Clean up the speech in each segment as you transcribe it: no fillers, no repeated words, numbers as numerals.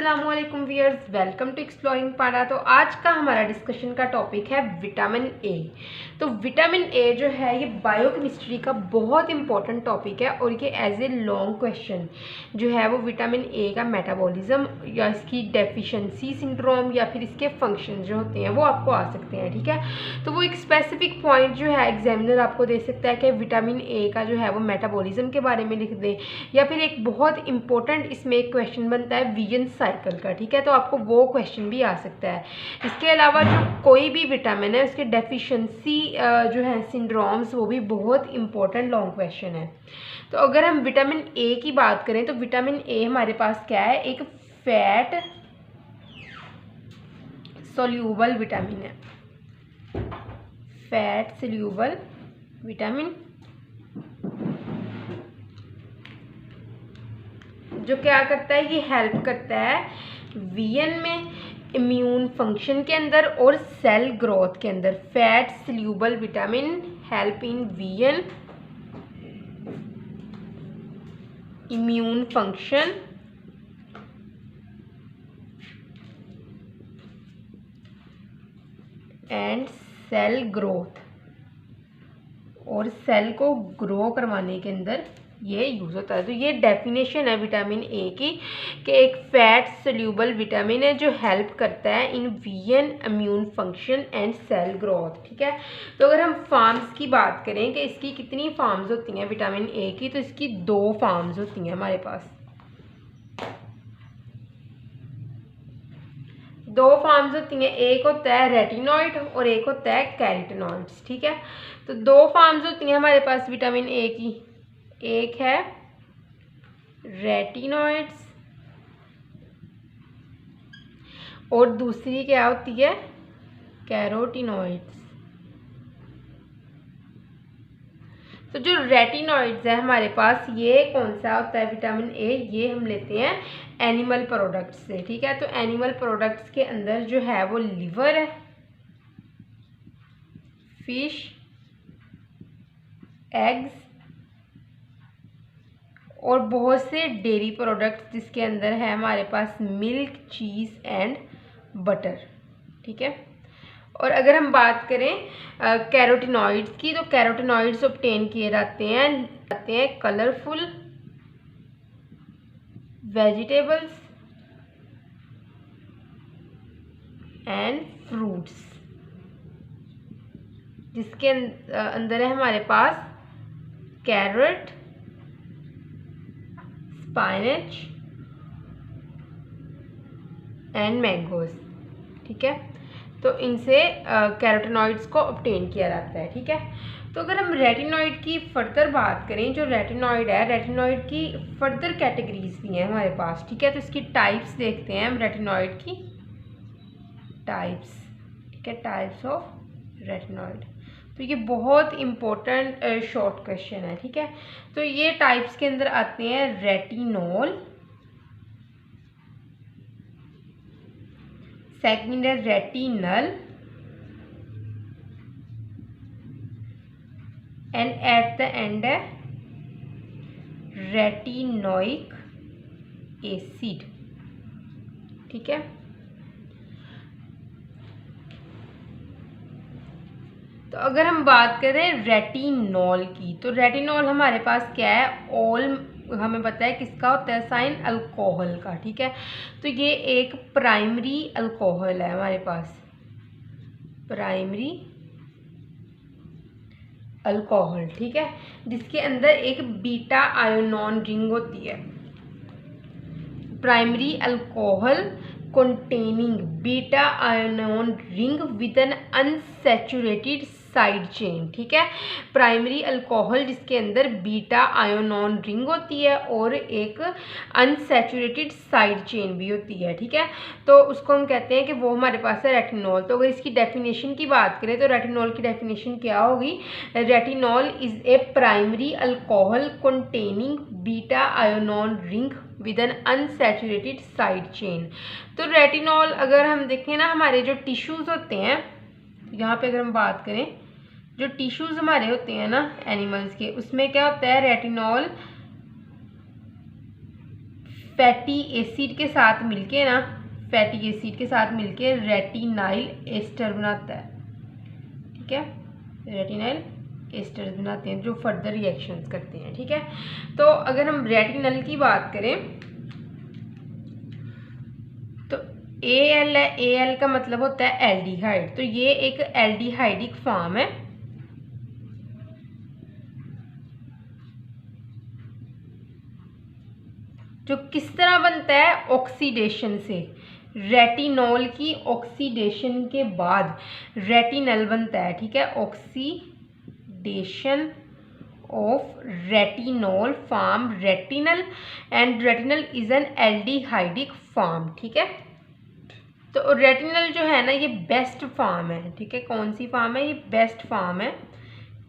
अस्सलामुअलैकुम viewers, welcome to exploring पाड़ा। तो आज का हमारा डिस्कशन का टॉपिक है विटामिन ए। तो विटामिन ए जो है ये बायोकेमिस्ट्री का बहुत इंपॉर्टेंट टॉपिक है और ये एज ए लॉन्ग क्वेश्चन जो है वो विटामिन ए का मेटाबॉलिज्म या इसकी डेफिशिएंसी सिंड्रोम या फिर इसके फंक्शन जो होते हैं वो आपको आ सकते हैं। ठीक है, तो वो एक स्पेसिफिक पॉइंट जो है एग्जामिनर आपको दे सकता है कि विटामिन ए का जो है वो मेटाबॉलिज्म के बारे में लिख दे, या फिर एक बहुत इंपॉर्टेंट इसमें एक क्वेश्चन बनता है विजन साइकिल का। ठीक है, तो आपको वो क्वेश्चन भी आ सकता है। इसके अलावा जो कोई भी विटामिन है उसके डेफिशिएंसी जो है सिंड्रोम्स, वो भी बहुत इंपॉर्टेंट लॉन्ग क्वेश्चन है। तो अगर हम विटामिन ए की बात करें तो विटामिन ए हमारे पास क्या है, एक फैट सोल्यूबल विटामिन है। फैट सोल्यूबल विटामिन जो क्या करता है, ये हेल्प करता है वीएन में, इम्यून फंक्शन के अंदर और सेल ग्रोथ के अंदर। Fat soluble vitamin help in vision, immune function and cell growth, और सेल को ग्रो करवाने के अंदर ये यूज़ होता है। तो ये डेफिनेशन है विटामिन ए की कि एक फैट सोल्यूबल विटामिन है जो हेल्प करता है in vision, immune function and cell growth. ठीक है, तो अगर हम फार्म्स की बात करें कि इसकी कितनी फार्म्स होती हैं विटामिन ए की, तो इसकी 2 फार्म्स होती हैं हमारे पास। 2 फार्म्स होती हैं, एक होता है रेटिनॉइड और एक होता है कैरोटिनॉइड्स। ठीक है, तो 2 फार्म्स होती हैं हमारे पास विटामिन ए की, एक है रेटिनॉइड्स और दूसरी क्या होती है, कैरोटिनॉइड्स। तो जो रेटिनॉइड्स है हमारे पास, ये कौन सा होता है विटामिन ए, ये हम लेते हैं एनिमल प्रोडक्ट्स से। ठीक है, तो एनिमल प्रोडक्ट्स के अंदर जो है वो लिवर है, फिश, एग्स और बहुत से डेयरी प्रोडक्ट्स जिसके अंदर है हमारे पास मिल्क, चीज़ एंड बटर। ठीक है, और अगर हम बात करें कैरोटिनॉइड्स की, तो कैरोटिनॉइड्स ऑब्टेन किए जाते हैं कलरफुल वेजिटेबल्स एंड फ्रूट्स, जिसके अंदर है हमारे पास कैरेट, स्पाइनच एंड मैंगोज। ठीक है, तो इनसे कैरोटिनॉइड्स को ऑब्टेन किया जाता है। ठीक है, तो अगर हम रेटिनॉइड की फर्दर बात करें, जो रेटिनॉइड है, रेटिनॉइड की फर्दर कैटेगरीज भी हैं हमारे पास। ठीक है, तो इसकी टाइप्स देखते हैं हम रेटिनॉइड की टाइप्स। ठीक है, टाइप्स ऑफ रेटिनॉइड, तो ये बहुत इम्पोर्टेंट शॉर्ट क्वेश्चन है। ठीक है, तो ये टाइप्स के अंदर आते हैं रेटिनॉल, सेकंड है retinal and at the end है रेटिनोइक एसिड। ठीक है, तो अगर हम बात करें रेटिनॉल की, तो रेटिनॉल हमारे पास क्या है, ऑल हमें पता है किसका होता है, साइन अल्कोहल का। ठीक है, तो ये एक प्राइमरी अल्कोहल है हमारे पास, प्राइमरी अल्कोहल। ठीक है, जिसके अंदर एक बीटा आयोनॉन रिंग होती है। Primary alcohol containing beta ion ring with an unsaturated side chain. ठीक है, प्राइमरी अल्कोहल जिसके अंदर बीटा आयोनॉन रिंग होती है और एक अनसैचुरेटेड साइड चेन भी होती है। ठीक है, तो उसको हम कहते हैं कि वो हमारे पास है रेटिनॉल। तो अगर इसकी डेफिनेशन की बात करें तो रेटिनॉल की डेफिनेशन क्या होगी, retinol is a primary alcohol containing beta ionone ring with an unsaturated side chain. तो रेटिनॉल अगर हम देखें ना, हमारे जो टिश्यूज़ होते हैं, यहाँ पे अगर हम बात करें, जो टिश्यूज़ हमारे होते हैं ना एनिमल्स के, उसमें क्या होता है, रेटिनॉल फैटी एसिड के साथ मिलके ना, फैटी एसिड के साथ मिलके रेटिनाइल एस्टर बनाता है, ठीक है, रेटिनाइल एस्टर्स बनाते हैं जो फर्दर रिएक्शंस करते हैं, ठीक है। तो अगर हम रेटिनल की बात करें तो AL है, AL का मतलब होता है एल्डिहाइड, तो ये एक एल्डिहाइडिक फॉर्म है, जो किस तरह बनता है, ऑक्सीडेशन से। रेटिनॉल की ऑक्सीडेशन के बाद रेटिनल बनता है, ठीक है, oxidation of retinol form retinal and retinal is an aldehydic form, ठीक है। तो रेटिनल जो है ना ये बेस्ट फॉर्म है, ठीक है, कौन सी फॉर्म है, ये बेस्ट फॉर्म है।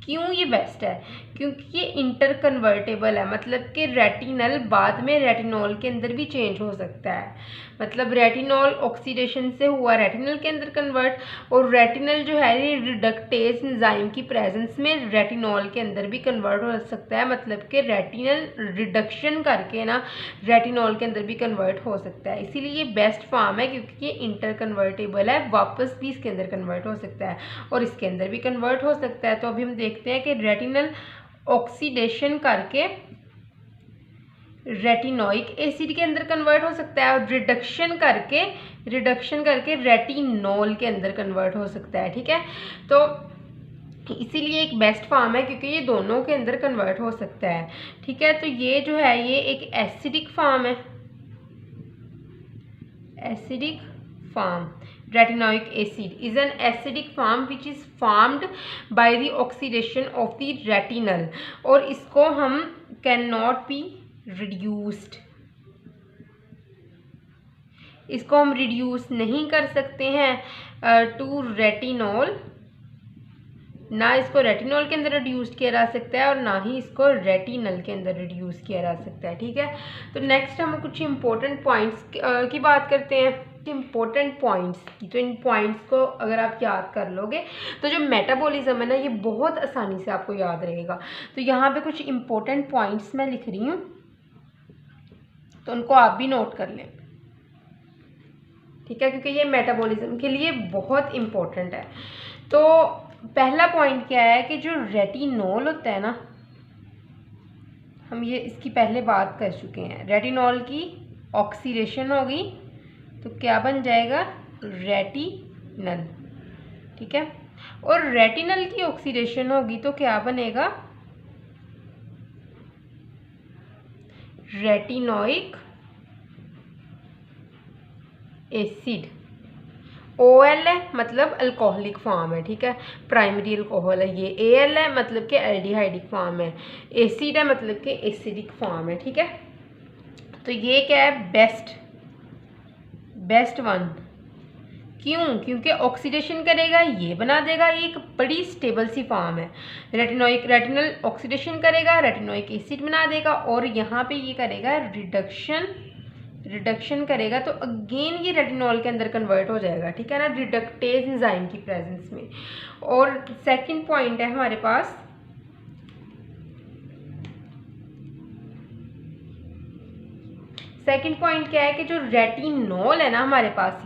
क्यों ये बेस्ट है, क्योंकि ये इंटर कन्वर्टेबल है, मतलब कि रेटिनल बाद में रेटिनॉल के अंदर भी चेंज हो सकता है, मतलब रेटिनॉल ऑक्सीडेशन से हुआ रेटिनल के अंदर कन्वर्ट, और रेटिनल जो है ये रिडक्टेज एंजाइम की प्रेजेंस में रेटिनॉल के अंदर भी कन्वर्ट हो सकता है, मतलब कि रेटिनल रिडक्शन करके ना रेटिनॉल के अंदर भी कन्वर्ट हो सकता है। इसीलिए ये बेस्ट फॉर्म है, क्योंकि ये इंटर कन्वर्टेबल है, वापस भी इसके अंदर कन्वर्ट हो सकता है और इसके अंदर भी कन्वर्ट हो सकता है। तो अभी हम देखते हैं कि रेटिनल ऑक्सीडेशन करके रेटिनोइक एसिड के अंदर कन्वर्ट हो सकता है और रिडक्शन करके रेटिनॉल के अंदर कन्वर्ट हो सकता है, ठीक है। तो इसीलिए एक बेस्ट फॉर्म है, क्योंकि ये दोनों के अंदर कन्वर्ट हो सकता है, ठीक है। तो ये जो है ये एक एसिडिक फॉर्म है, acidic form. Retinoic acid is an acidic form which is formed by the oxidation of the retinal, और इसको हम cannot be reduced, इसको हम रिड्यूस नहीं कर सकते हैं टू रेटिनॉल, ना इसको रेटिनॉल के अंदर रिड्यूस किया जा सकता है और ना ही इसको रेटिनल के अंदर रिड्यूस किया जा सकता है, ठीक है। तो नेक्स्ट हम कुछ इम्पोर्टेंट पॉइंट्स की बात करते हैं, इम्पोर्टेंट पॉइंट्स की। तो इन पॉइंट्स को अगर आप याद कर लोगे तो जो मेटाबॉलिज्म है ना ये बहुत आसानी से आपको याद रहेगा। तो यहाँ पे कुछ इम्पोर्टेंट पॉइंट्स मैं लिख रही हूँ, तो उनको आप भी नोट कर लें, ठीक है, क्योंकि ये मेटाबॉलिज्म के लिए बहुत इम्पोर्टेंट है। तो पहला पॉइंट क्या है कि जो रेटिनॉल होता है ना, हम ये इसकी पहले बात कर चुके हैं, रेटिनॉल की ऑक्सीडेशन होगी तो क्या बन जाएगा, रेटिनल, ठीक है, और रेटिनल की ऑक्सीडेशन होगी तो क्या बनेगा, रेटिनोइक एसिड। OL है मतलब अल्कोहलिक फॉर्म है, ठीक है, प्राइमरी अल्कोहल है ये। AL है मतलब कि एल्डिहाइडिक फॉर्म है। एसिड है मतलब कि एसिडिक फॉर्म है, ठीक है। तो ये क्या है, बेस्ट वन। क्यों, क्योंकि ऑक्सीडेशन करेगा ये बना देगा, ये एक बड़ी स्टेबल सी फॉर्म है। रेटिनल ऑक्सीडेशन करेगा, रेटिनोइक एसिड बना देगा, और यहाँ पे ये करेगा रिडक्शन करेगा तो अगेन ये रेटिनॉल के अंदर कन्वर्ट हो जाएगा, ठीक है ना, रिडक्टेज एंजाइम की प्रेजेंस में। और सेकंड पॉइंट है हमारे पास, सेकंड पॉइंट क्या है कि जो रेटिनॉल है ना हमारे पास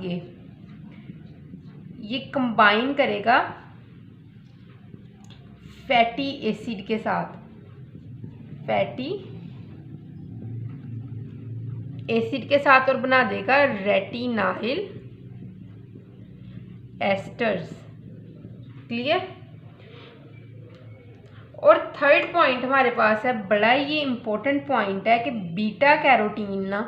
ये कंबाइन करेगा फैटी एसिड के साथ, फैटी एसिड के साथ, और बना देगा रेटिनाइल एस्टर्स, क्लियर। और थर्ड पॉइंट हमारे पास है, बड़ा ये इम्पोर्टेंट पॉइंट है कि बीटा कैरोटीन ना,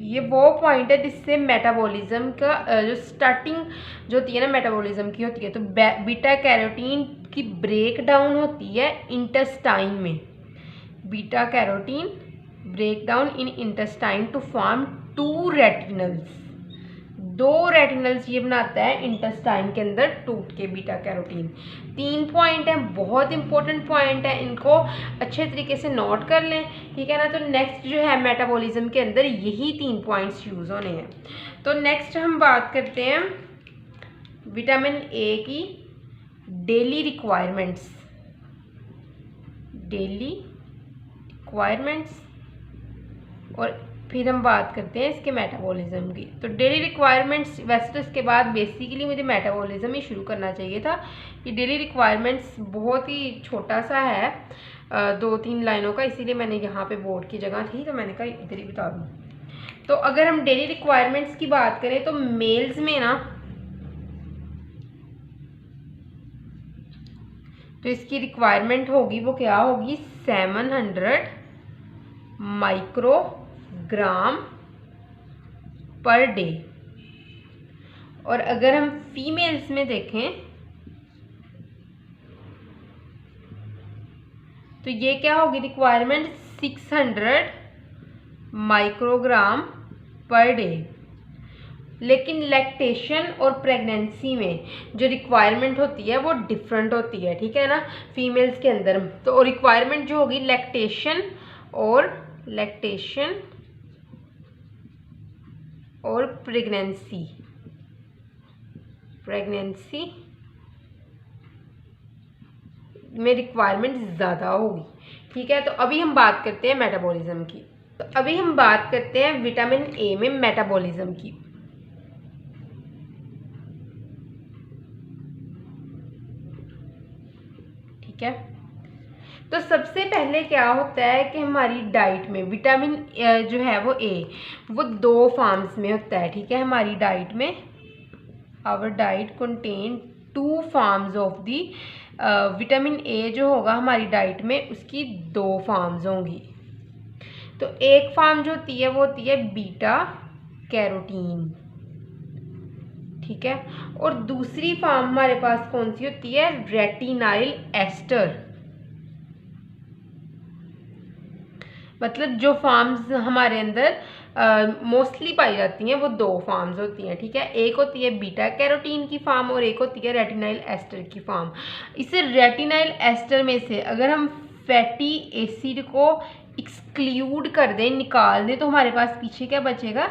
ये वो पॉइंट है जिससे मेटाबॉलिज्म का जो स्टार्टिंग जो होती है ना मेटाबॉलिज्म की होती है, तो बीटा कैरोटीन की ब्रेक डाउन होती है इंटेस्टाइन में। Beta carotene break down in intestine to form 2 retinals, 2 retinals ये बनाता है इंटेस्टाइन के अंदर टूट के बीटा कैरोटीन। 3 पॉइंट है, बहुत इंपॉर्टेंट पॉइंट है, इनको अच्छे तरीके से नोट कर लें, ठीक है ना। तो नेक्स्ट जो है मेटाबॉलिज्म के अंदर यही 3 पॉइंट्स यूज़ होने हैं। तो नेक्स्ट हम बात करते हैं विटामिन ए की डेली रिक्वायरमेंट्स, डेली रिक्वायरमेंट्स। और फिर हम बात करते हैं इसके मेटाबॉलिज्म की। तो डेली रिक्वायरमेंट्स, वैसे तो इसके बाद बेसिकली मुझे मेटाबॉलिज्म ही शुरू करना चाहिए था। ये डेली रिक्वायरमेंट्स बहुत ही छोटा सा है, 2-3 लाइनों का, इसीलिए मैंने यहाँ पे बोर्ड की जगह थी तो मैंने कहा इधर ही बता दूँ। तो अगर हम डेली रिक्वायरमेंट्स की बात करें तो मेल्स में ना, तो इसकी रिक्वायरमेंट होगी वो क्या होगी, 700 माइक्रोग्राम पर डे। और अगर हम फीमेल्स में देखें तो ये क्या होगी रिक्वायरमेंट, 600 माइक्रोग्राम पर डे। लेकिन लैक्टेशन और प्रेगनेंसी में जो रिक्वायरमेंट होती है वो डिफरेंट होती है, ठीक है ना, फीमेल्स के अंदर। तो रिक्वायरमेंट जो होगी लैक्टेशन और प्रेगनेंसी में रिक्वायरमेंट ज़्यादा होगी, ठीक है। तो अभी हम बात करते हैं मेटाबॉलिज्म की। तो अभी हम बात करते हैं विटामिन ए में मेटाबॉलिज्म की। ठीक है, तो सबसे पहले क्या होता है कि हमारी डाइट में विटामिन जो है वो ए, वो 2 फॉर्म्स में होता है, ठीक है। हमारी डाइट में, our diet contain 2 forms of the vitamin A जो होगा हमारी डाइट में उसकी 2 फॉर्म्स होंगी। तो एक फॉर्म जो होती है वो होती है बीटा कैरोटीन, ठीक है। और दूसरी फॉर्म हमारे पास कौन सी होती है, रेटिनाइल एस्टर। मतलब जो फॉर्म्स हमारे अंदर मोस्टली पाई जाती हैं वो 2 फॉर्म्स होती हैं, ठीक है। एक होती है बीटा कैरोटीन की फॉर्म और एक होती है रेटिनाइल एस्टर की फॉर्म। इसे रेटिनाइल एस्टर में से अगर हम फैटी एसिड को एक्सक्लूड कर दें, निकाल दें, तो हमारे पास पीछे क्या बचेगा,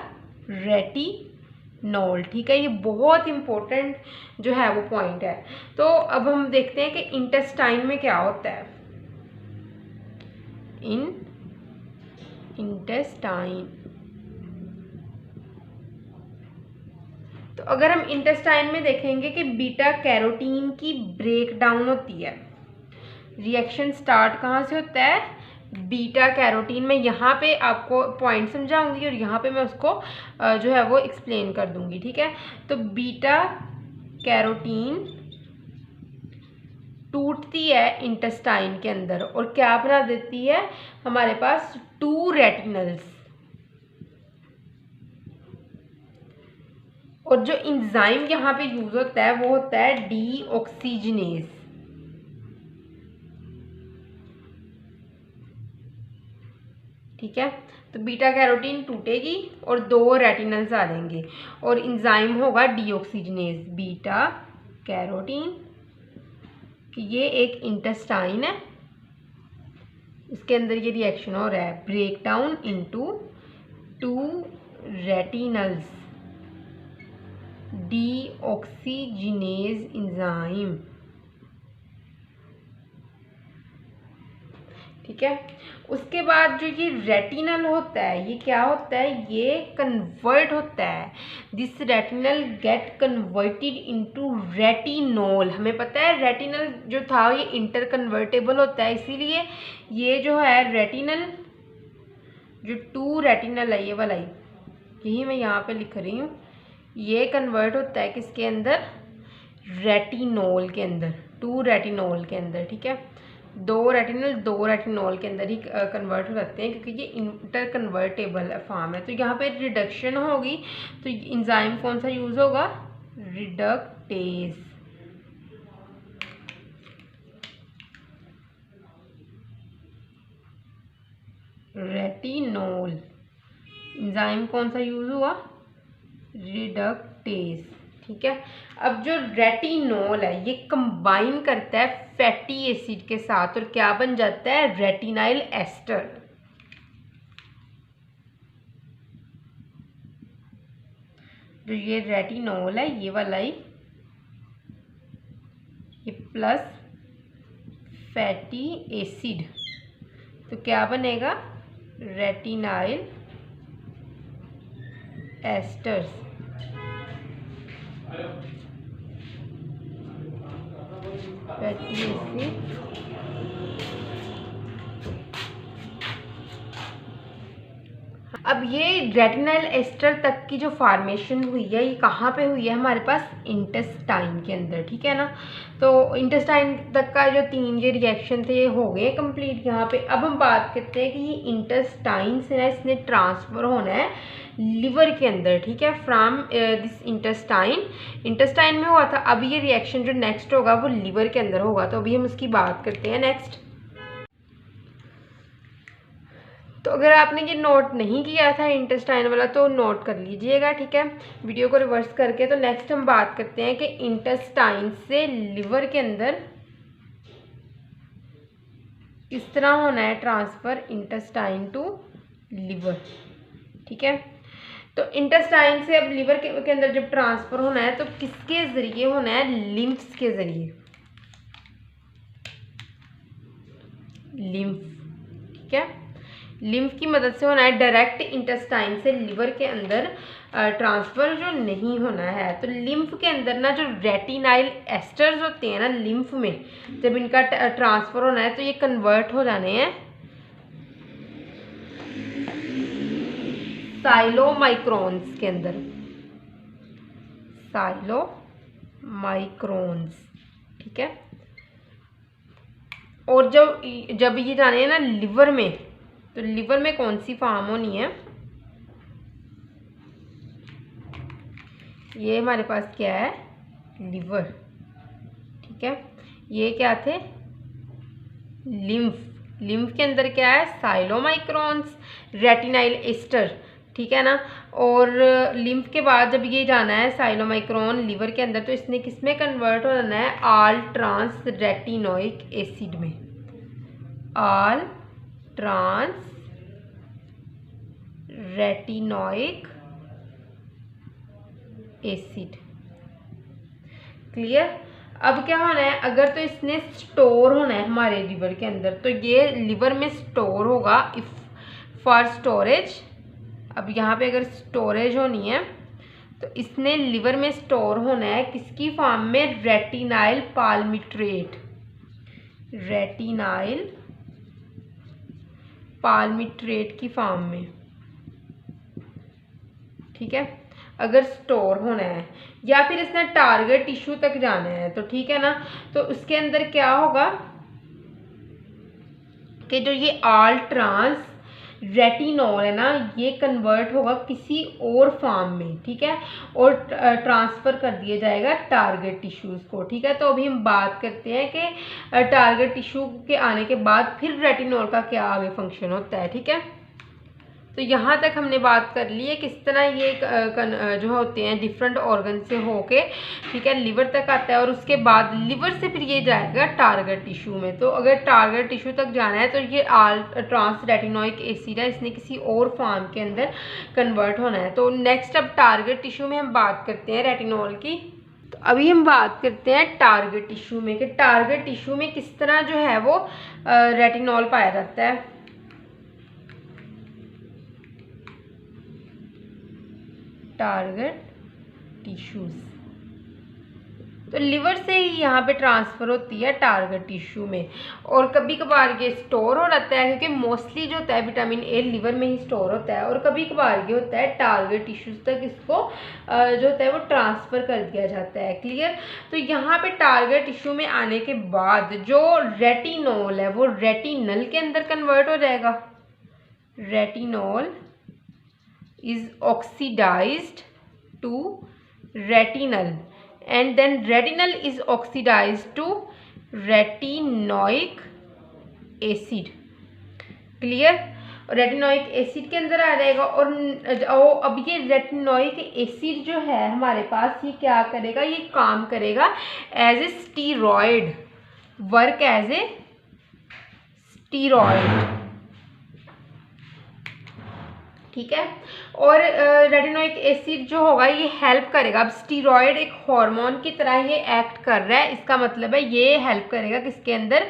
रेटिनॉल, ठीक है। ये बहुत इंपॉर्टेंट जो है वो पॉइंट है। तो अब हम देखते हैं कि इंटेस्टाइन में क्या होता है। इंटेस्टाइन, तो अगर हम इंटेस्टाइन में देखेंगे कि बीटा कैरोटीन की ब्रेक डाउन होती है। रिएक्शन स्टार्ट कहाँ से होता है, बीटा कैरोटीन में। यहाँ पे आपको पॉइंट समझाऊंगी और यहाँ पे मैं उसको जो है वो एक्सप्लेन कर दूंगी, ठीक है। तो बीटा कैरोटीन टूटती है इंटेस्टाइन के अंदर और क्या बना देती है, हमारे पास 2 रेटिनल्स। और जो इंजाइम यहाँ पे यूज होता है वो होता है डीऑक्सीजनेज, ठीक है। तो बीटा कैरोटीन टूटेगी और 2 रेटिनल्स आ जाएंगे और इंजाइम होगा डीऑक्सीजनेज। बीटा कैरोटीन कि ये एक इंटेस्टाइन है, इसके अंदर ये रिएक्शन हो रहा है, ब्रेक डाउन इनटू 2 रेटिनल्स, डीऑक्सीजनेज इंजाइम, ठीक है। उसके बाद जो ये रेटिनल होता है ये क्या होता है, ये कन्वर्ट होता है। This retinal get converted into retinol. हमें पता है रेटिनल जो था ये इंटर कन्वर्टेबल होता है, इसीलिए ये जो है रेटिनल, जो 2 रेटिनल है ये वाला ही, यही मैं यहाँ पे लिख रही हूँ, ये कन्वर्ट होता है किसके अंदर, रेटिनॉल के अंदर, 2 रेटिनॉल के अंदर, ठीक है। 2 रेटिनॉल के अंदर ही कन्वर्ट हो जाते हैं क्योंकि ये इंटर कन्वर्टेबल फॉर्म है। तो यहाँ पे रिडक्शन होगी तो इंजाइम कौन सा यूज होगा, रिडक्टेज, रेटिनॉल, इंजाइम कौन सा यूज हुआ, रिडक्टेज, ठीक है। अब जो रेटिनॉल है ये कंबाइन करता है फैटी एसिड के साथ और क्या बन जाता है, रेटिनाइल एस्टर। जो ये रेटिनॉल है ये वाला ही, ये प्लस फैटी एसिड, तो क्या बनेगा, रेटिनाइल एस्टर्स। फैटी एसिड अब ये रेटिनाइल एस्टर तक की जो फार्मेशन हुई है ये कहाँ पे हुई है? हमारे पास इंटेस्टाइन के अंदर, ठीक है ना। तो इंटेस्टाइन तक का जो 3 ये रिएक्शन थे ये हो गए कंप्लीट यहाँ पे। अब हम बात करते हैं कि ये इंटेस्टाइन से ना इसने ट्रांसफ़र होना है लिवर के अंदर, ठीक है, फ्रॉम दिस इंटेस्टाइन में हुआ था। अब ये रिएक्शन जो नेक्स्ट होगा वो लिवर के अंदर होगा, तो अभी हम उसकी बात करते हैं नेक्स्ट। तो अगर आपने ये नोट नहीं किया था इंटेस्टाइन वाला तो नोट कर लीजिएगा, ठीक है, वीडियो को रिवर्स करके। तो नेक्स्ट हम बात करते हैं कि इंटेस्टाइन से लिवर के अंदर किस तरह होना है ट्रांसफ़र इंटेस्टाइन टू लिवर, ठीक है। तो इंटेस्टाइन से अब लिवर के अंदर जब ट्रांसफ़र होना है तो किसके ज़रिए होना है? लिम्फ्स के ज़रिए, लिम्फ, ठीक है, लिम्फ की मदद से होना है। डायरेक्ट इंटेस्टाइन से लिवर के अंदर ट्रांसफ़र जो नहीं होना है। तो लिम्फ के अंदर ना जो रेटिनाइल एस्टर्स होते हैं ना लिम्फ में, जब इनका ट्रांसफ़र होना है तो ये कन्वर्ट हो जाने हैं साइलोमाइक्रोन्स के अंदर, साइलोमाइक्रोन्स, ठीक है। और जब ये जाने हैं ना लिवर में, तो लिवर में कौन सी फॉर्म होनी है? ये हमारे पास क्या है? लिवर, ठीक है। ये क्या थे? लिम्फ। लिम्फ के अंदर क्या है? साइलोमाइक्रोन्स, रेटिनाइल एस्टर, ठीक है ना। और लिम्फ के बाद जब ये जाना है साइलोमाइक्रोन लिवर के अंदर, तो इसने किस में कन्वर्ट होना है? आल ट्रांस रेटिनोइक एसिड में, आल ट्रांस रेटिनोइक एसिड, क्लियर। अब क्या होना है? अगर तो इसने स्टोर होना है हमारे लिवर के अंदर, तो ये लिवर में स्टोर होगा इफ फॉर स्टोरेज। अब यहाँ पे अगर स्टोरेज होनी है तो इसने लिवर में स्टोर होना है किसकी फॉर्म में? रेटिनाइल पाल्मिट्रेट, रेटिनाइल पाल्मिट्रेट की फॉर्म में, ठीक है, अगर स्टोर होना है। या फिर इसने टारगेट टिश्यू तक जाना है तो ठीक है ना, तो उसके अंदर क्या होगा कि जो ये आल ट्रांस रेटिनॉल है ना, ये कन्वर्ट होगा किसी और फॉर्म में, ठीक है, और ट्रांसफ़र कर दिया जाएगा टारगेट टिश्यूज़ को, ठीक है। तो अभी हम बात करते हैं कि टारगेट टिश्यू के आने के बाद फिर रेटिनॉल का क्या आगे फंक्शन होता है, ठीक है। तो यहाँ तक हमने बात कर ली है किस तरह ये जो होते हैं डिफरेंट ऑर्गन से होके, ठीक है, लिवर तक आता है, और उसके बाद लिवर से फिर ये जाएगा टारगेट टिश्यू में। तो अगर टारगेट टिश्यू तक जाना है तो ये आल ट्रांस रेटिनोइक एसिड है, इसने किसी और फॉर्म के अंदर कन्वर्ट होना है। तो नेक्स्ट अब टारगेट टिश्यू में हम बात करते हैं रेटिनॉल की। तो अभी हम बात करते हैं टारगेट टिश्यू में कि टारगेट टिश्यू में किस तरह जो है वो रेटिनॉल पाया जाता है। टारगेट टिश्यूज, तो लिवर से ही यहाँ पे ट्रांसफ़र होती है टारगेट टिश्यू में, और कभी कभार ये स्टोर हो जाता है क्योंकि मोस्टली जो होता है विटामिन ए लिवर में ही स्टोर होता है, और कभी कभार ये होता है टारगेट टिश्यूज तक इसको जो होता है वो ट्रांसफ़र कर दिया जाता है, क्लियर। तो यहाँ पे टारगेट टिश्यू में आने के बाद जो रेटिनॉल है वो रेटिनल के अंदर कन्वर्ट हो जाएगा। Retinol is oxidized to retinal and then retinal is oxidized to retinoic acid, clear. Retinoic acid के अंदर आ जाएगा, और अब ये रेटिनोइक एसिड जो है हमारे पास ये क्या करेगा? ये काम करेगा as a steroid, work as a steroid, ठीक है। और रेटिनोइक एसिड जो होगा ये हेल्प करेगा। अब स्टीरॉयड एक हार्मोन की तरह ये एक्ट कर रहा है, इसका मतलब है ये हेल्प करेगा किसके अंदर?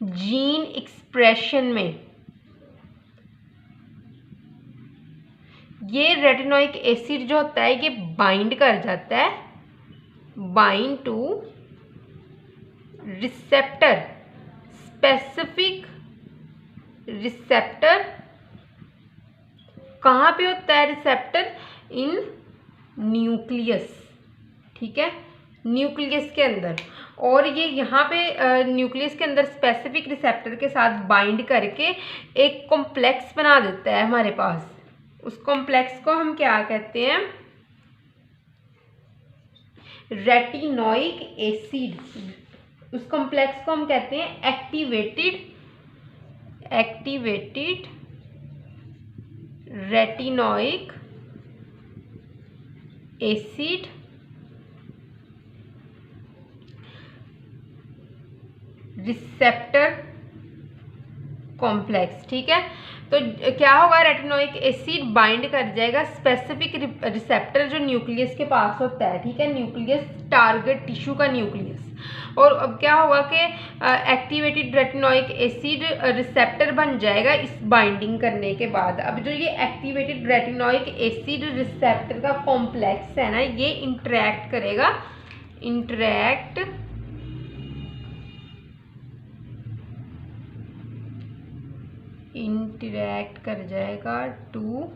जीन एक्सप्रेशन में, ये रेटिनोइक एसिड जो होता है ये बाइंड कर जाता है, bind two receptor, specific receptor. कहाँ पे होता है रिसेप्टर? इन न्यूक्लियस, ठीक है, न्यूक्लियस के अंदर। और ये यहाँ पे न्यूक्लियस के अंदर स्पेसिफिक रिसेप्टर के साथ बाइंड करके एक कॉम्प्लेक्स बना देता है हमारे पास। उस कॉम्प्लेक्स को हम क्या कहते हैं? Retinoic acid. उस कॉम्प्लेक्स को हम कहते हैं activated retinoic acid receptor complex. ठीक है, तो क्या होगा? रेटिनोइक एसिड बाइंड कर जाएगा स्पेसिफिक रिसेप्टर जो न्यूक्लियस के पास होता है, ठीक है, न्यूक्लियस, टारगेट टिश्यू का न्यूक्लियस। और अब क्या होगा कि एक्टिवेटेड रेटिनोइक एसिड रिसेप्टर बन जाएगा इस बाइंडिंग करने के बाद। अब जो ये एक्टिवेटेड रेटिनोइक एसिड रिसेप्टर का कॉम्प्लेक्स है ना, ये इंटरैक्ट करेगा, इंटरैक्ट कर जाएगा टू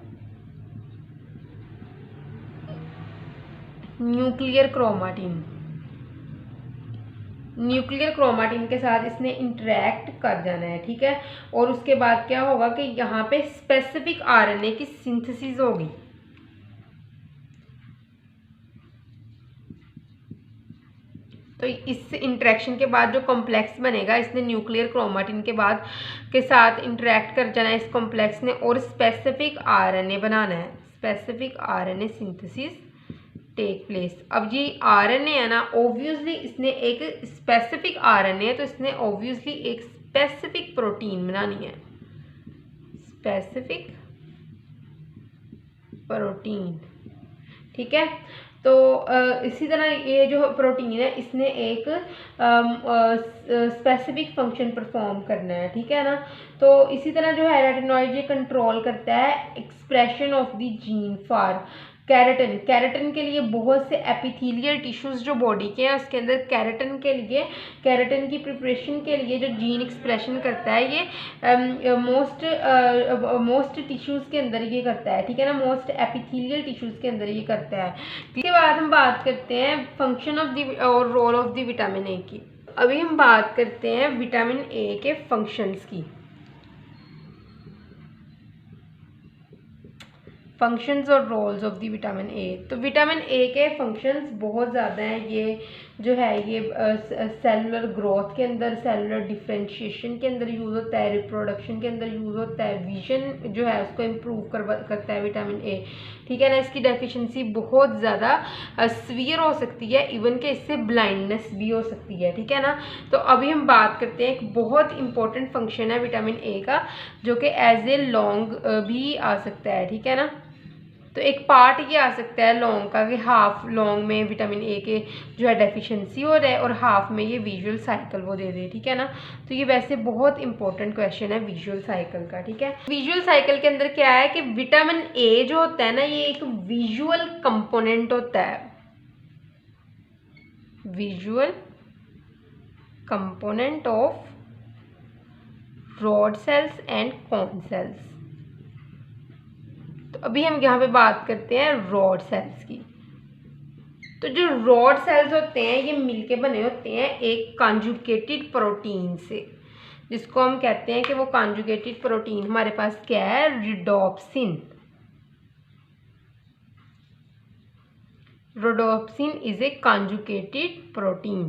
न्यूक्लियर क्रोमाटिन के साथ इसने इंटरैक्ट कर जाना है, ठीक है। और उसके बाद क्या होगा कि यहाँ पे स्पेसिफिक आरएनए की सिंथेसिस होगी। तो इस इंटरेक्शन के बाद जो कॉम्प्लेक्स बनेगा, इसने न्यूक्लियर क्रोमाटिन के बाद के साथ इंटरेक्ट कर जाना है इस कॉम्प्लेक्स ने, और स्पेसिफिक आरएनए बनाना है, specific RNA synthesis take place. अब ये आरएनए है ना, ऑब्वियसली इसने एक स्पेसिफिक आरएनए है तो इसने ऑब्वियसली एक स्पेसिफिक प्रोटीन बनानी है, स्पेसिफिक प्रोटीन, ठीक है। तो इसी तरह ये जो प्रोटीन है इसने एक स्पेसिफिक फंक्शन परफॉर्म करना है, ठीक है ना। तो इसी तरह जो है रेटिनॉइड ये कंट्रोल करता है expression of the gene for keratin. Keratin के लिए बहुत से एपिथेलियल टिश्यूज जो बॉडी के हैं उसके अंदर केराटिन के लिए, केराटिन की प्रिपरेशन के लिए जो जीन एक्सप्रेशन करता है ये मोस्ट टिश्यूज के अंदर ये करता है, ठीक है ना, मोस्ट एपिथेलियल टिश्यूज के अंदर ये करता है। इसके बाद हम बात करते हैं फंक्शन ऑफ द और role of the vitamin A की। अभी हम बात करते हैं विटामिन ए के फंक्शंस की। फंक्शंस और roles of the vitamin A. तो विटामिन ए के फंक्शंस बहुत ज़्यादा हैं। ये जो है ये सेलुलर ग्रोथ के अंदर, सेलुलर डिफ्रेंशिएशन के अंदर यूज़ होता है, रिप्रोडक्शन के अंदर यूज़ होता है, विजन जो है उसको इम्प्रूव करता है विटामिन ए, ठीक है ना। इसकी डेफिशिएंसी बहुत ज़्यादा सीवियर हो सकती है, इवन कि इससे ब्लाइंडनेस भी हो सकती है, ठीक है ना। तो अभी हम बात करते हैं एक बहुत इंपॉर्टेंट फंक्शन है विटामिन ए का, जो कि एज ए लॉन्ग भी आ सकता है, ठीक है ना। तो एक पार्ट ये आ सकता है लॉन्ग का कि हाफ लॉन्ग में विटामिन ए के जो है डेफिशिएंसी हो रहा है और हाफ में ये विजुअल साइकिल वो दे दे, ठीक है ना। तो ये वैसे बहुत इंपॉर्टेंट क्वेश्चन है विजुअल साइकिल का, ठीक है। विजुअल साइकिल के अंदर क्या है कि विटामिन ए जो होता है ना, ये एक विजुअल कंपोनेंट होता है, visual component of rod sales and cone cells. तो अभी हम यहाँ पे बात करते हैं रॉड सेल्स की। तो जो रॉड सेल्स होते हैं ये मिलके बने होते हैं एक कॉन्जुगेटेड प्रोटीन से, जिसको हम कहते हैं कि वो कॉन्जुगेटेड प्रोटीन हमारे पास क्या है? Rhodopsin. Rhodopsin is a conjugated protein,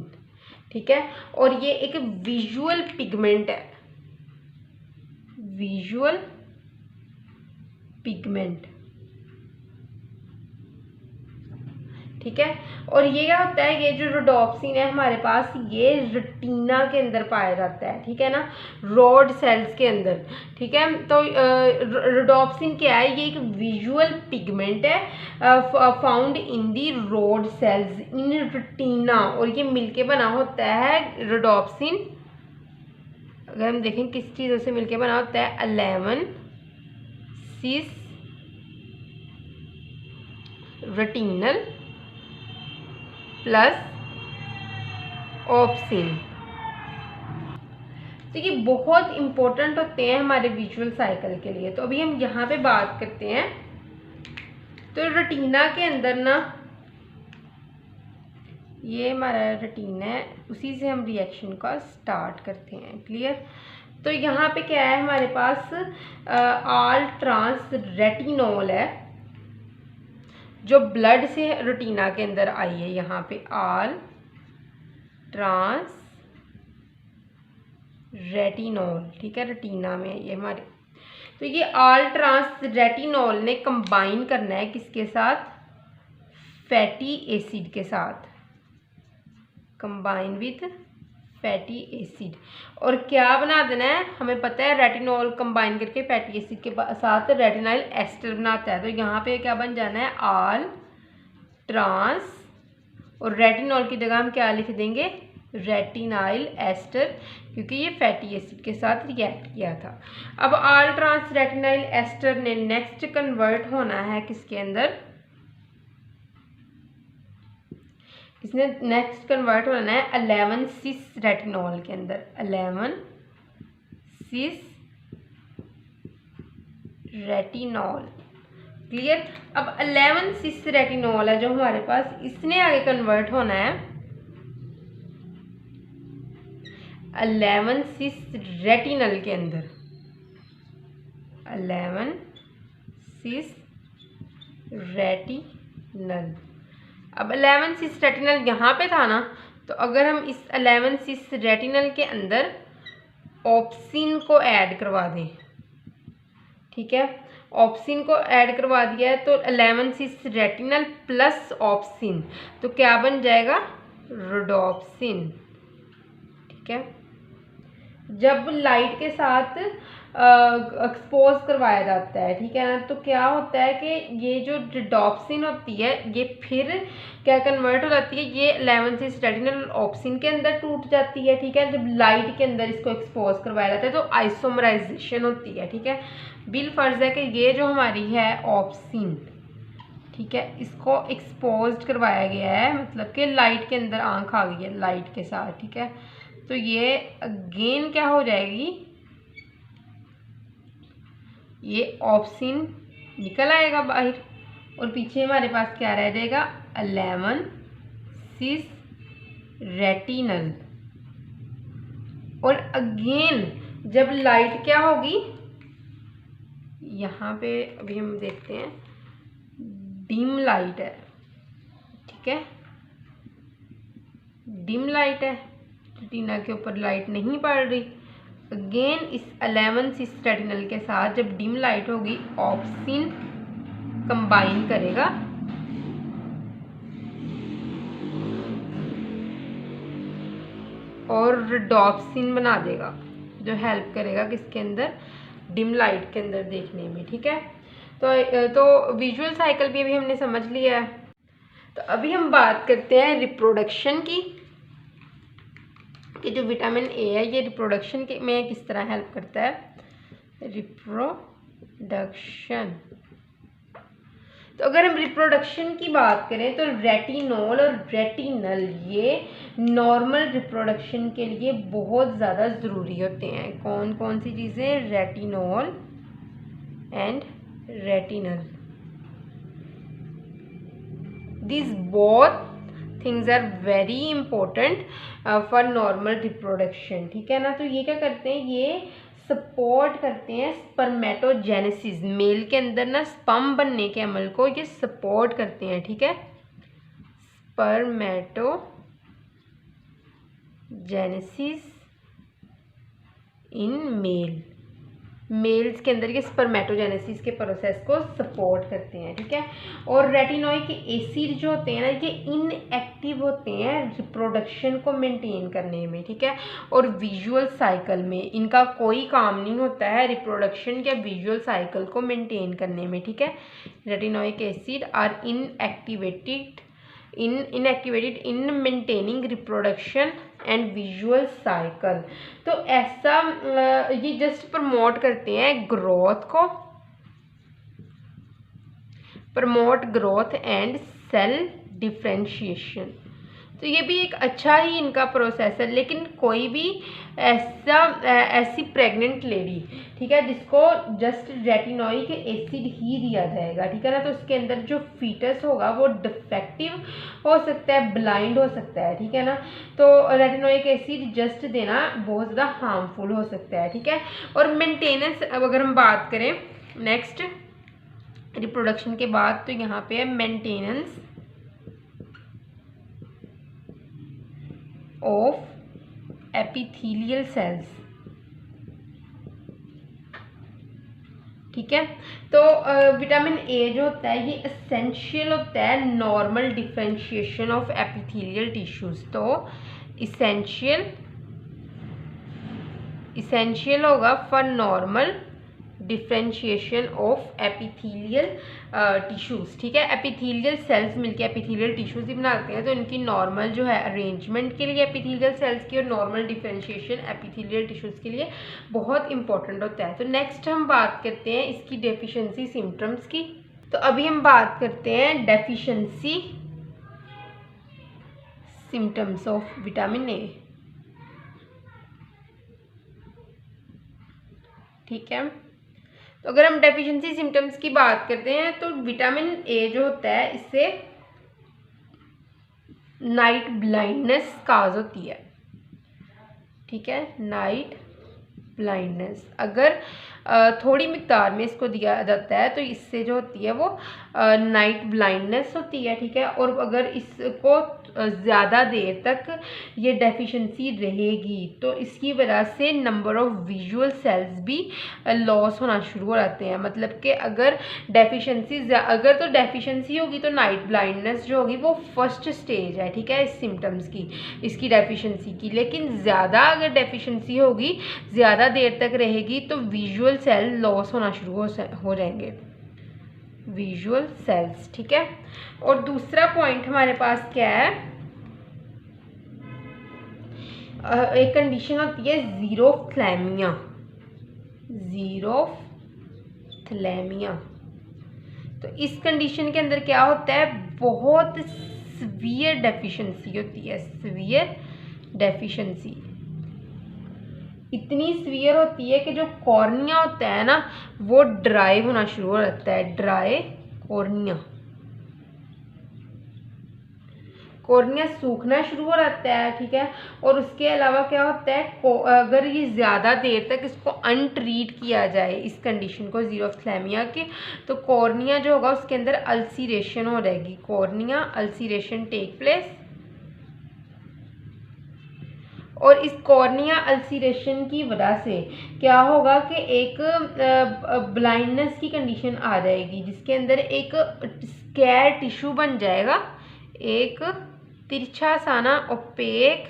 ठीक है। और ये एक विजुअल पिगमेंट है, विजुअल पिगमेंट, ठीक है। और ये क्या होता है? ये जो रोडोप्सिन है हमारे पास, ये रेटिना के अंदर पाया जाता है, ठीक है ना, रॉड सेल्स के अंदर, ठीक है। तो रोडोप्सिन क्या है? ये एक विजुअल पिगमेंट है found in the rod sales in retina, और ये मिलके बना होता है रोडोप्सिन। अगर हम देखें किस चीज़ों से मिलके बना होता है, 11 सिस रेटिनल प्लस ऑप्सिन। तो ये बहुत इंपॉर्टेंट होते हैं हमारे विजुअल साइकिल के लिए। तो अभी हम यहाँ पे बात करते हैं। तो रेटिना के अंदर ना, ये हमारा रेटिना है, उसी से हम रिएक्शन का स्टार्ट करते हैं। क्लियर। तो यहाँ पे क्या है हमारे पास, आल ट्रांस रेटिनॉल है जो ब्लड से रेटिना के अंदर आई है। यहाँ पे आल ट्रांस रेटिनॉल, ठीक है, रेटिना में ये हमारे। तो ये आल ट्रांस रेटिनॉल ने कंबाइन करना है किसके साथ, फैटी एसिड के साथ, कंबाइन विथ फैटी एसिड। और क्या बना देना है, हमें पता है रेटिनॉल कंबाइन करके फैटी एसिड के साथ रेटिनाइल एस्टर बनाता है। तो यहाँ पे क्या बन जाना है, आल ट्रांस, और रेटिनॉल की जगह हम क्या लिख देंगे, रेटिनाइल एस्टर, क्योंकि ये फैटी एसिड के साथ रिएक्ट किया था। अब आल ट्रांस रेटिनाइल एस्टर ने नेक्स्ट कन्वर्ट होना है किसके अंदर, इसने नेक्स्ट कन्वर्ट होना है 11 सिस रेटिनॉल के अंदर, 11 सिस रेटिनॉल। क्लियर। अब 11 सिस रेटिनॉल है जो हमारे पास, इसने आगे कन्वर्ट होना है 11 सिस रेटिनल के अंदर, 11 सिस रेटिनल। अब 11 सिस रेटिनल यहाँ पे था ना, तो अगर हम इस 11 सिस रेटिनल के अंदर ऑप्सिन को ऐड करवा दें, ठीक है, ऑप्सिन को ऐड करवा दिया है, तो 11 सिस रेटिनल प्लस ऑप्सिन, तो क्या बन जाएगा, रोडोप्सिन। ठीक है। जब लाइट के साथ एक्सपोज करवाया जाता है, ठीक है ना, तो क्या होता है कि ये जो रिडॉप्सिन होती है ये फिर क्या कन्वर्ट हो जाती है, ये 11 सिस रेटिनल ऑप्सिन के अंदर टूट जाती है। ठीक है, जब लाइट के अंदर इसको एक्सपोज करवाया जाता है तो आइसोमराइजेशन होती है। ठीक है, बिल फर्ज है कि ये जो हमारी है ऑप्सिन, ठीक है, इसको एक्सपोज करवाया गया है, मतलब कि लाइट के अंदर आंख आ गई है लाइट के साथ। ठीक है, तो ये अगेन क्या हो जाएगी, ये ऑप्सिन निकल आएगा बाहर और पीछे हमारे पास क्या रह जाएगा, 11 सिस रेटिनल। और अगेन जब लाइट क्या होगी, यहाँ पे अभी हम देखते हैं डिम लाइट है, ठीक है, डिम लाइट है, रेटिना के ऊपर लाइट नहीं पड़ रही। अगेन इस 11 सिस रेटिनल के साथ जब डिम लाइट होगी, ऑप्सिन कंबाइन करेगा और रिडॉप्सिन बना देगा, जो हेल्प करेगा किसके अंदर, डिम लाइट के अंदर देखने में। ठीक है, तो विजुअल साइकिल भी अभी हमने समझ लिया है। तो अभी हम बात करते हैं रिप्रोडक्शन की, कि जो विटामिन ए है ये रिप्रोडक्शन के में किस तरह हेल्प करता है, रिप्रोडक्शन। तो अगर हम रिप्रोडक्शन की बात करें तो रेटिनॉल और रेटिनल ये नॉर्मल रिप्रोडक्शन के लिए बहुत ज़्यादा ज़रूरी होते हैं। कौन कौन सी चीज़ें, retinol and retinal, this both things are very important for normal reproduction. ठीक है ना, तो ये क्या करते हैं, ये सपोर्ट करते हैं स्पर्मेटोजेनेसिस, मेल के अंदर ना स्पर्म बनने के अमल को ये सपोर्ट करते हैं। ठीक है, स्पर्मेटोजेनेसिस इन मेल, मेल्स के अंदर ये स्पर्मेटोजेनेसिस के प्रोसेस को सपोर्ट करते हैं। ठीक है, और रेटिनोइक एसिड जो होते हैं ना, ये इनएक्टिव होते हैं रिप्रोडक्शन को मेंटेन करने में। ठीक है, और विजुअल साइकिल में इनका कोई काम नहीं होता है रिप्रोडक्शन या विजुअल साइकिल को मेंटेन करने में। ठीक है, retinoic acid are inactivated in maintaining reproduction and visual cycle. तो ऐसा ये जस्ट प्रमोट करते हैं ग्रोथ को, promote growth and cell differentiation. तो ये भी एक अच्छा ही इनका प्रोसेस है। लेकिन कोई भी ऐसी प्रेग्नेंट लेडी, ठीक है, जिसको जस्ट रेटिनोइक एसिड ही दिया जाएगा, ठीक है ना, तो उसके अंदर जो फीटस होगा वो डिफेक्टिव हो सकता है, ब्लाइंड हो सकता है, ठीक है ना। तो रेटिनोइक एसिड जस्ट देना बहुत ज़्यादा हार्मफुल हो सकता है, ठीक है। और मेंटेनेंस अब अगर हम बात करें नेक्स्ट रिप्रोडक्शन के बाद, तो यहाँ पे है मेंटेनेंस ऑफ एपिथेलियल सेल्स, ठीक है। तो विटामिन ए जो होता है ये एसेंशियल होता है normal differentiation of epithelial tissues. तो इसेंशियल होगा for normal differentiation of epithelial tissues, ठीक है। एपिथेलियल सेल्स मिलके एपिथेलियल टिश्यूज ही बनाते हैं, तो इनकी नॉर्मल जो है अरेंजमेंट के लिए एपिथेलियल सेल्स की और नॉर्मल डिफ्रेंशिएशन एपिथेलियल टिश्यूज के लिए बहुत इंपॉर्टेंट होता है। तो नेक्स्ट हम बात करते हैं इसकी डेफिशिएंसी सिम्टम्स की। तो अभी हम बात करते हैं deficiency symptoms of vitamin A, ठीक है। तो अगर हम डेफिशिएंसी सिम्टम्स की बात करते हैं तो विटामिन ए जो होता है इससे नाइट ब्लाइंडनेस काज होती है, ठीक है, नाइट ब्लाइंडनेस। अगर थोड़ी मिकदार में इसको दिया जाता है तो इससे जो होती है वो नाइट ब्लाइंडनेस होती है, ठीक है। और अगर इसको ज़्यादा देर तक ये डेफिशिएंसी रहेगी तो इसकी वजह से नंबर ऑफ विजुअल सेल्स भी लॉस होना शुरू हो जाते हैं। मतलब कि अगर तो डेफिशिएंसी होगी तो नाइट ब्लाइंडनेस जो होगी वो फर्स्ट स्टेज है, ठीक है, इस सिम्टम्स की, इसकी डेफिशिएंसी की। लेकिन ज़्यादा अगर डेफिशिएंसी होगी, ज़्यादा देर तक रहेगी, तो विजुअल सेल लॉस होना शुरू हो जाएंगे, विजुअल सेल्स, ठीक है। और दूसरा पॉइंट हमारे पास क्या है, एक कंडीशन होती है ज़ीरोफ्थैलेमिया। तो इस कंडीशन के अंदर क्या होता है, बहुत सीवियर डेफिशिएंसी होती है, सीवियर डेफिशिएंसी इतनी सीवियर होती है कि जो कॉर्निया होता है ना वो ड्राई होना शुरू हो जाता है, ड्राई कॉर्निया सूखना शुरू हो जाता है, ठीक है। और उसके अलावा क्या होता है, अगर ये ज़्यादा देर तक इसको अनट्रीट किया जाए, इस कंडीशन को ज़ीरोफ्थैलेमिया के, तो कॉर्निया जो होगा उसके अंदर अल्सीरेशन हो जाएगी, कॉर्निया अल्सीरेशन टेक प्लेस। और इस कॉर्निया अल्सीरेशन की वजह से क्या होगा कि एक ब्लाइंडनेस की कंडीशन आ जाएगी, जिसके अंदर एक स्कैर टिश्यू बन जाएगा, एक तिरछा साना ओपेक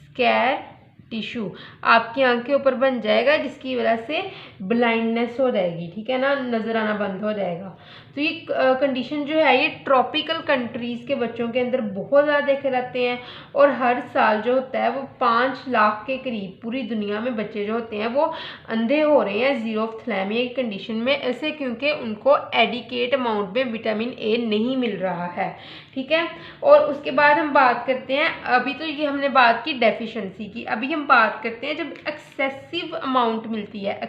स्कैर टिश्यू आपकी आंख के ऊपर बन जाएगा, जिसकी वजह से ब्लाइंडनेस हो जाएगी, ठीक है ना, नज़र आना बंद हो जाएगा। तो ये कंडीशन जो है ये ट्रॉपिकल कंट्रीज़ के बच्चों के अंदर बहुत ज़्यादा देखे जाते हैं। और हर साल जो होता है वो 5 लाख के करीब पूरी दुनिया में बच्चे जो होते हैं वो अंधे हो रहे हैं ज़ीरोफ्थैलेमिया की कंडीशन में, ऐसे क्योंकि उनको एडिकेट अमाउंट में विटामिन ए नहीं मिल रहा है, ठीक है। और उसके बाद हम बात करते हैं, अभी तो ये हमने बात की डेफिशिएंसी की, अभी हम बात करते हैं जब एक्सेसिव अमाउंट मिलती है,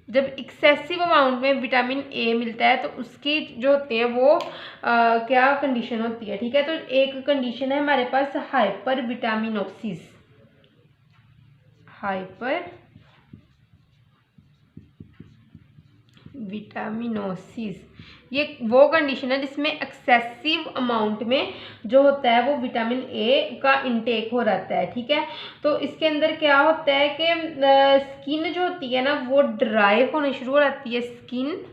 जब एक्सेसिव अमाउंट में विटामिन ए मिलता है तो उसकी जो होते हैं वो क्या कंडीशन होती है, ठीक है। तो एक कंडीशन है हमारे पास हाइपर विटामिनोसिस। ये वो कंडीशन है जिसमें एक्सेसिव अमाउंट में जो होता है वो विटामिन ए का इंटेक हो जाता है, ठीक है। तो इसके अंदर क्या होता है कि स्किन जो होती है ना वो ड्राई होने शुरू हो जाती है, स्किन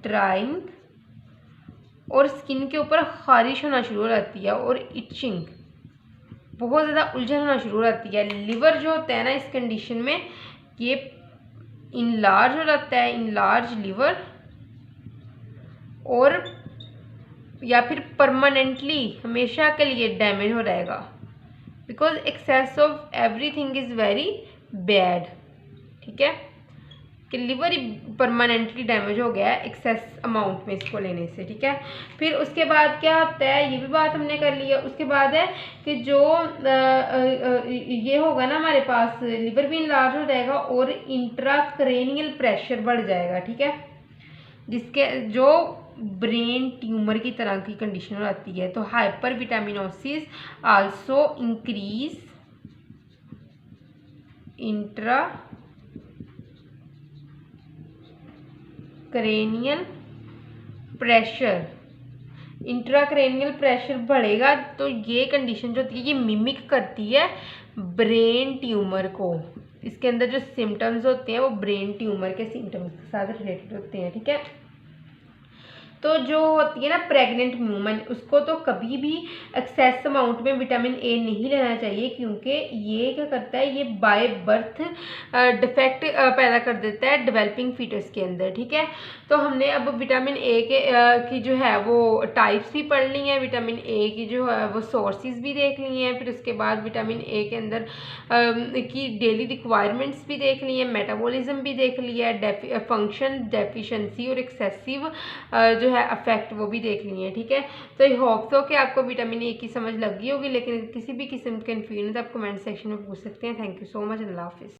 ड्राइंग, और स्किन के ऊपर खारिश होना शुरू हो जाती है, और इचिंग, बहुत ज़्यादा उलझन होना शुरू हो जाती है। लिवर जो होता है ना इस कंडीशन में ये इनलार्ज हो जाता है, इनलार्ज लिवर, और या फिर परमानेंटली हमेशा के लिए डैमेज हो जाएगा, because excess of everything is very bad, ठीक है। कि लिवर परमानेंटली डैमेज हो गया है एक्सेस अमाउंट में इसको लेने से, ठीक है। फिर उसके बाद क्या होता है, ये भी बात हमने कर ली है। उसके बाद है कि जो ये होगा ना हमारे पास, लिवर भी इनलार्ज हो जाएगा और इंट्राक्रेनियल प्रेशर बढ़ जाएगा, ठीक है, जिसके जो ब्रेन ट्यूमर की तरह की कंडीशन हो जाती है। तो hyper vitaminosis also increase intracranial pressure बढ़ेगा। तो ये कंडीशन जो होती है ये मिमिक करती है ब्रेन ट्यूमर को। इसके अंदर जो सिम्टम्स होते हैं वो ब्रेन ट्यूमर के सिम्टम्स के साथ रिलेटेड होते हैं, ठीक है। तो जो होती है ना प्रेग्नेंट वूमन, उसको तो कभी भी एक्सेस अमाउंट में विटामिन ए नहीं लेना चाहिए, क्योंकि ये क्या करता है, ये बाय बर्थ डिफेक्ट पैदा कर देता है डेवलपिंग फीटस के अंदर, ठीक है। तो हमने अब विटामिन ए की जो है वो टाइप्स भी पढ़ ली हैं, विटामिन ए की जो है वो सोर्सेज भी देख ली हैं, फिर उसके बाद विटामिन ए के अंदर की डेली रिक्वायरमेंट्स भी देख ली हैं, मेटाबॉलिज्म भी देख लिया है, फंक्शन, डेफिशिएंसी और एक्सेसिव जो है अफेक्ट वो भी देख लिए हैं, ठीक है। तो आई होप सो कि आपको विटामिन ए की समझ लगी होगी, लेकिन किसी भी किस्म के कन्फ्यूजन तो आप कमेंट सेक्शन में पूछ सकते हैं। थैंक यू सो मच, अल्लाह हाफिज़।